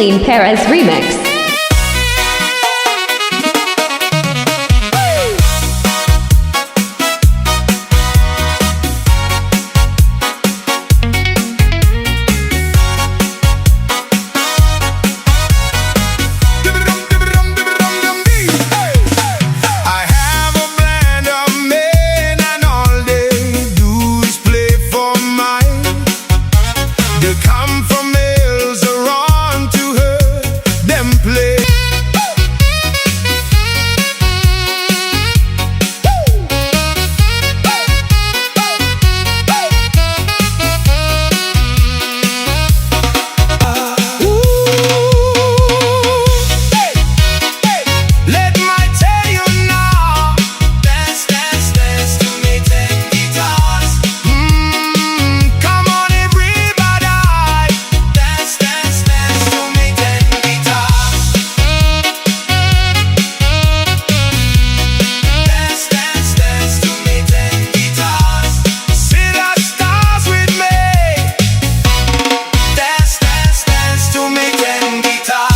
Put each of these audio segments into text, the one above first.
Daylene Perez remix. Come from miles around to her, them play. Let me tell you now, dance, dance, dance to me, ten guitars. Come on everybody. Dance, dance, dance to me, ten guitars. Dance, dance, dance to me, ten guitars. See the stars with me. Dance, dance, dance to me, ten guitars.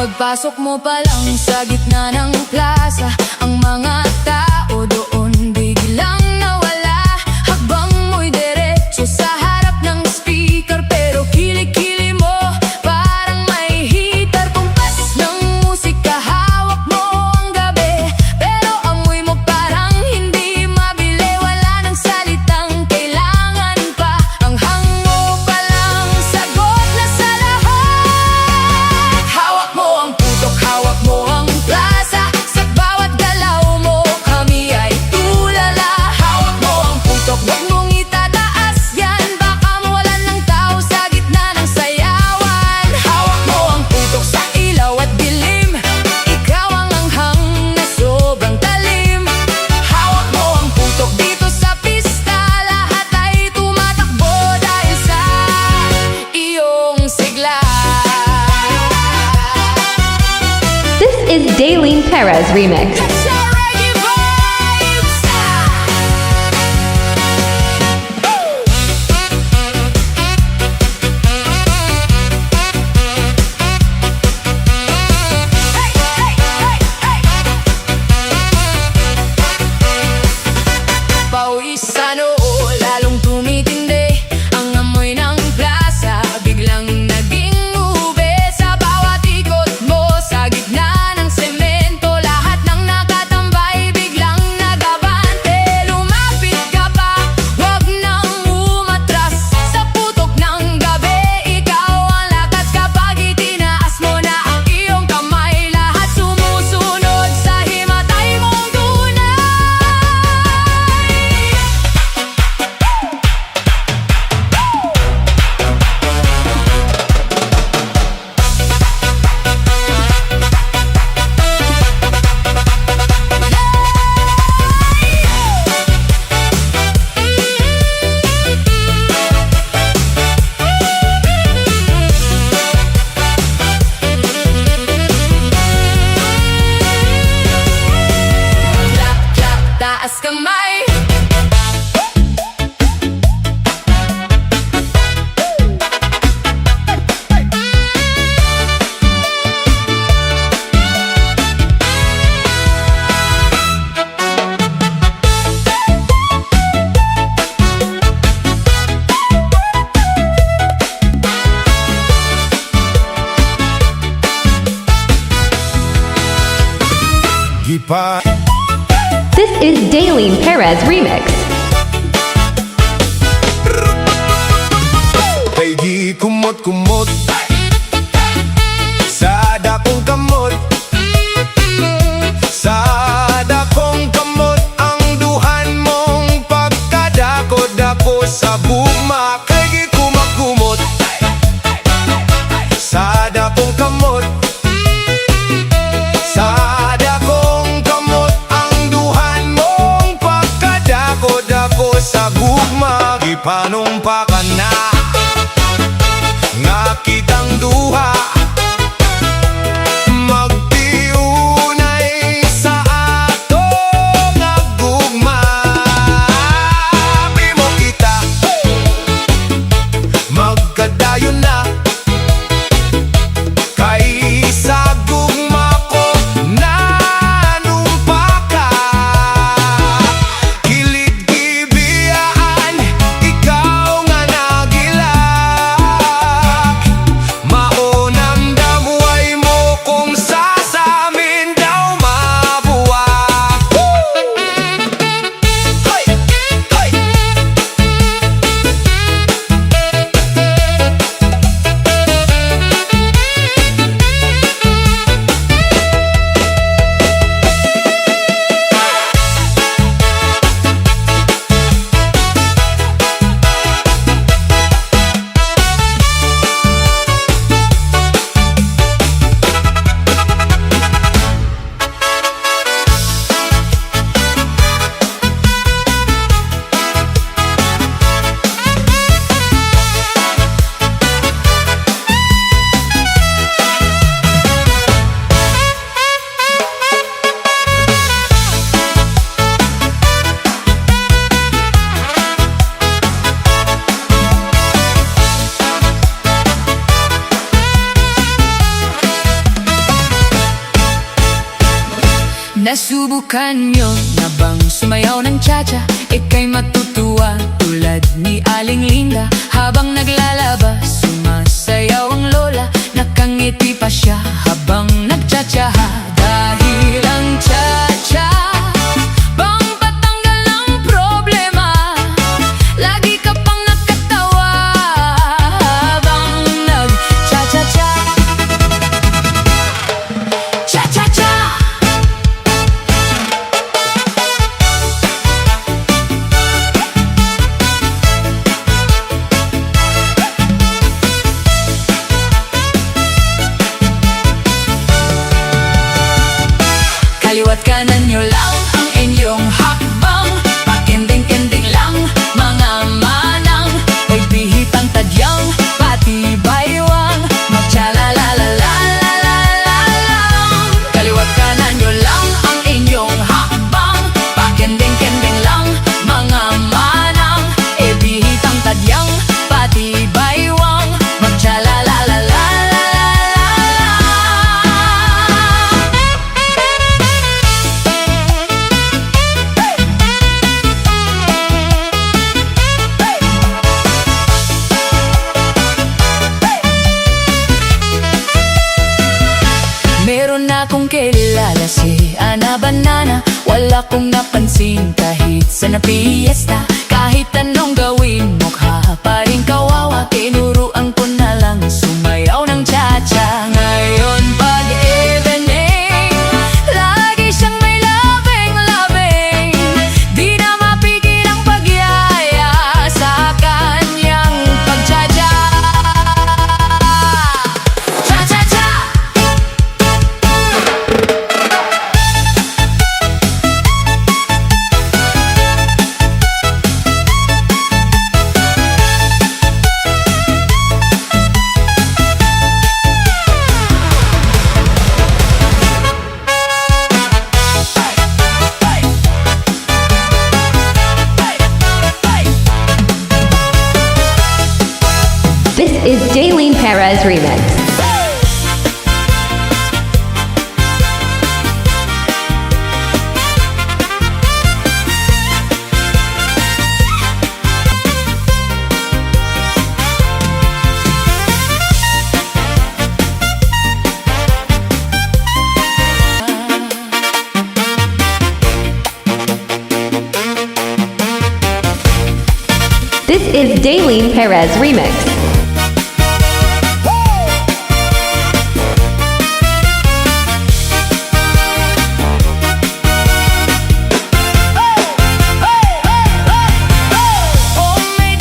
Pagpasok mo pa lang sa gitna ng plaza, ang mga tao doon biglang nawala. Hakbang mo'y diretso sa harap ng speaker, pero kilikili mo parang may hitar. Kumpas ng musika, hawak mo ang gabi, pero amoy mo parang hindi mabili. Wala nang salitang kailangan pa, ang hango pa lang sagot na sa lahat. Hawak mo ang putok, hawak mo ang plaza, sa bawat galaw mo kami ay tulala. Hawak mo ang putok, huwag mong itataas yan, baka mawalan ng tao sa gitna ng sayawan. Hawak mo ang putok sa ilaw at dilim, ikaw ang anghang na sobrang talim. Hawak mo ang putok dito sa pista, lahat ay tumatakbo dahil sa iyong sigla. This is Daylene Perez remix. Sa reggae vibes. Hey, hey, hey, hey. Pawis sa noo, lalong tumitindi, ang amoy ng plaza biglang naging ube. Sa bawat ikot mo sa gitna ng semento, lahat ng nakatambay biglang nagabante. Lumapit ka pa, wag nang umatras, sa putok ng gabi ikaw ang lakas. Kapag itinaas mo na ang iyong kamay, lahat sumusunod sa himatay mong tunay. Clap, clap, taas kamay. Gipa. This is Daylene Perez remix. Kay di kumot-kumot sa dakong sa gugma kay gikumakumot sa dakong kamot. Sa dakong kamot ang duhan mong pagkadako-dako sa gugma gipanumpa ka na nga kitang duha magtiunay sa ato nga gugma. Bimo kita magkadayon na kay sa gugma ko nanumpa ka. Kilig gibiyaan ikaw nga nagilak, maunang damuay mo kung sasamin daw mabuwak. Hoy! Hoy! Nasubukan nyo na bang sumayaw ng cha-cha? Ika'y matutuwa tulad ni Aling Linda. Habang naglalabas, sumasayaw ang lola. Nakangiti pa siya habang nagcha-chaha. Dahil ang cha-cha bang patanggal ng problema. Lagi ka pang nakatawa habang nag-cha-cha-cha. Cha-cha-cha! Kaliwat kanan nyo lang ang inyong hakbang. Pakinding-kinding lang mga manang. May pihitang tadyang pati baywang. Magtsalalalalalalalang. Kaliwat kanan nyo lang ang inyong hakbang. Pakinding-kinding lang mga manang. May pihitang tadyang pati baywang. Magtsalalalalalalalang. Meron akong kilala si Ana Banana. Wala kong napansin kahit sa napiesta. Kahit anong gawin, mukha pa rin kawawa. Tinuruan ko na lang sumayaw ng cha-cha. Ngayon pag evening, lagi siyang may labing-labing. Di na mapigil ang pagyaya sa kanyang pag-cha-cha. Cha-cha-cha! This is Daylene Perez Remix. This is Daylene Perez Remix. Oh, may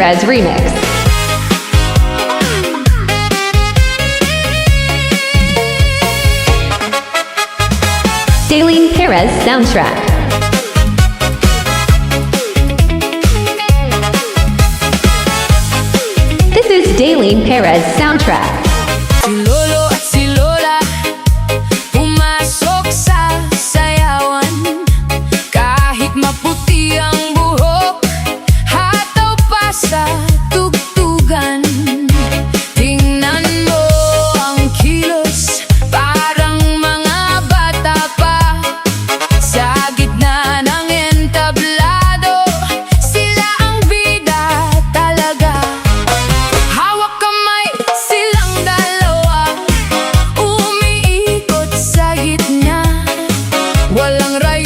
Perez remix. Daylene Perez soundtrack. This is Daylene Perez soundtrack. Si Lolo at si Lola pumasok sa sayawan. Kahit maputi ang buhok, hataw pa sa tugtugan. Tingnan mo ang kilos, parang mga bata pa. Sa gitna ng entablado, sila ang bida talaga. Hawak kamay silang dalawa, umiikot sa gitna. Walang rayo